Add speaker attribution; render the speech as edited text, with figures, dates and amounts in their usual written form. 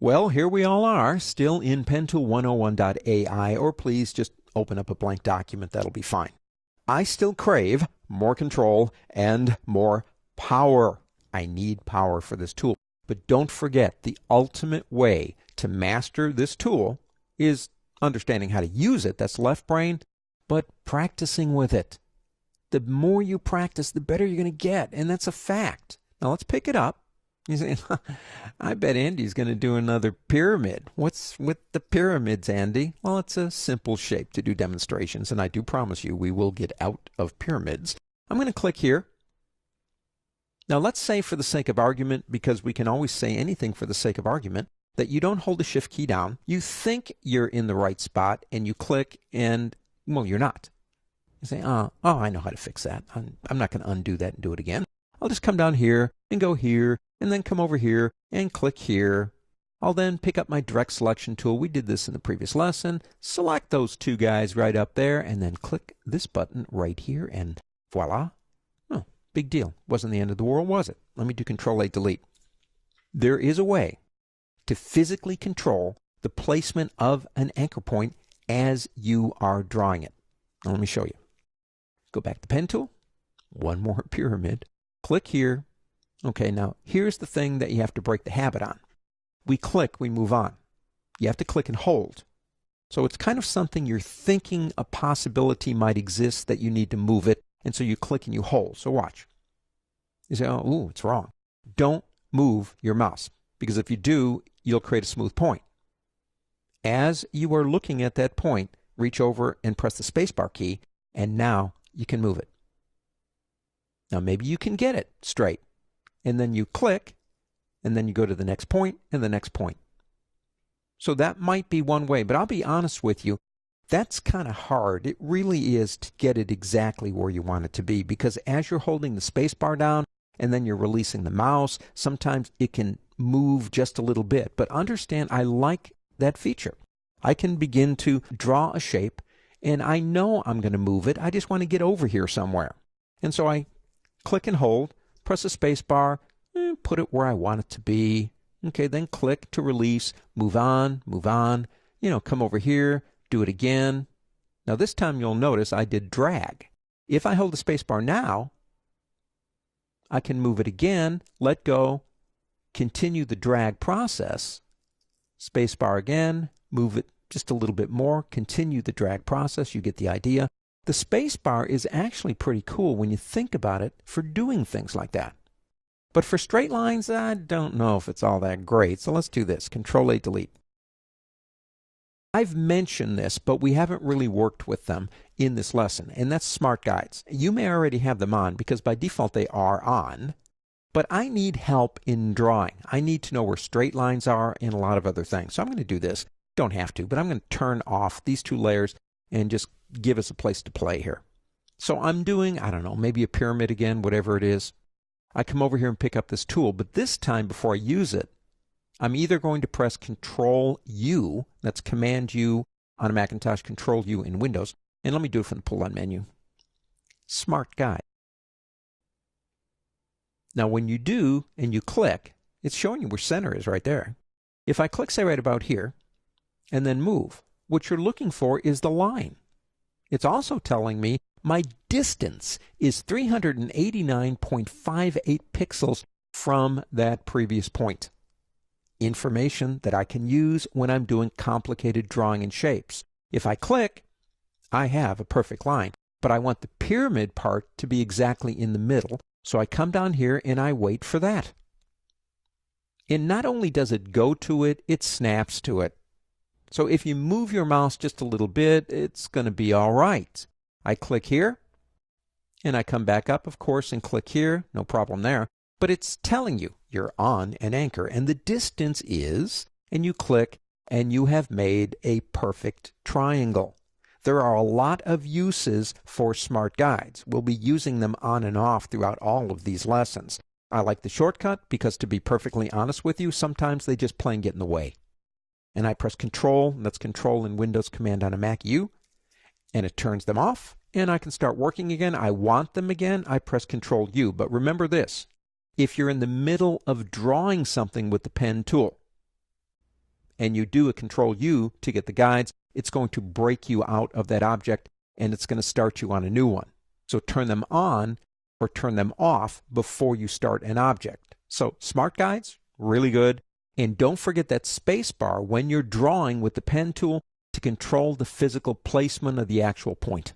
Speaker 1: Well, here we all are, still in pentool101.ai, or please just open up a blank document. That'll be fine. I still crave more control and more power. I need power for this tool. But don't forget, the ultimate way to master this tool is understanding how to use it. That's left brain, but practicing with it. The more you practice, the better you're going to get, and that's a fact. Now let's pick it up. You say, I bet Andy's going to do another pyramid. What's with the pyramids, Andy? Well, it's a simple shape to do demonstrations, and I do promise you we will get out of pyramids. I'm going to click here. Now let's say, for the sake of argument, because we can always say anything for the sake of argument, that you don't hold the shift key down. You think you're in the right spot, and you click, and, well, you're not. You say, oh, I know how to fix that. I'm not going to undo that and do it again. I'll just come down here and go here, and then come over here and click here. I'll then pick up my direct selection tool. We did this in the previous lesson. Select those two guys right up there, and then click this button right here, and voila. Oh, big deal. Wasn't the end of the world, was it? Let me do Control-A, Delete. There is a way to physically control the placement of an anchor point as you are drawing it. Now let me show you. Go back to Pen Tool. One more pyramid. Click here. Okay, now here's the thing that you have to break the habit on. We click, we move on. You have to click and hold. So it's kind of something you're thinking a possibility might exist that you need to move it, and so you click and you hold. So watch. You say, oh, ooh, it's wrong. Don't move your mouse, because if you do, you'll create a smooth point. As you are looking at that point, reach over and press the spacebar key, and now you can move it. Now maybe you can get it straight. And then you click, and then you go to the next point and the next point. So that might be one way, but I'll be honest with you, that's kind of hard. It really is to get it exactly where you want it to be, because as you're holding the space bar down and then you're releasing the mouse, sometimes it can move just a little bit. But understand, I like that feature. I can begin to draw a shape, and I know I'm going to move it. I just want to get over here somewhere. And so I click and hold. Press the space bar, put it where I want it to be. Okay, then click to release, move on, come over here, do it again. Now this time you'll notice I did drag. If I hold the space bar now, I can move it again, let go, continue the drag process, space bar again, move it just a little bit more, continue the drag process, you get the idea. The space bar is actually pretty cool when you think about it for doing things like that. But for straight lines, I don't know if it's all that great. So let's do this. Control-A, Delete. I've mentioned this, but we haven't really worked with them in this lesson, and that's Smart Guides. You may already have them on because by default they are on, but I need help in drawing. I need to know where straight lines are and a lot of other things. So I'm going to do this. Don't have to, but I'm going to turn off these two layers and just give us a place to play here. So I'm doing, I don't know, maybe a pyramid again, whatever it is. I come over here and pick up this tool, but this time before I use it, I'm either going to press Control-U, that's Command-U on a Macintosh, Control-U in Windows, and let me do it from the pull-down menu. Smart Guide. Now when you do and you click, it's showing you where center is right there. If I click, say, right about here, and then move, what you're looking for is the line. It's also telling me my distance is 389.58 pixels from that previous point. Information that I can use when I'm doing complicated drawing and shapes. If I click, I have a perfect line, but I want the pyramid part to be exactly in the middle, so I come down here and I wait for that. And not only does it go to it, it snaps to it. So if you move your mouse just a little bit, it's going to be all right. I click here, and I come back up, of course, and click here. No problem there. But it's telling you you're on an anchor, and the distance is, and you click, and you have made a perfect triangle. There are a lot of uses for Smart Guides. We'll be using them on and off throughout all of these lessons. I like the shortcut because, to be perfectly honest with you, sometimes they just plain get in the way. And I press Control, and that's Control in Windows, Command on a Mac, U, and it turns them off, and I can start working again. I want them again, I press Control-U. But remember this, if you're in the middle of drawing something with the pen tool, and you do a Control U to get the guides, it's going to break you out of that object and it's going to start you on a new one. So turn them on or turn them off before you start an object. So Smart Guides, really good. And don't forget that space bar when you're drawing with the pen tool to control the physical placement of the actual point.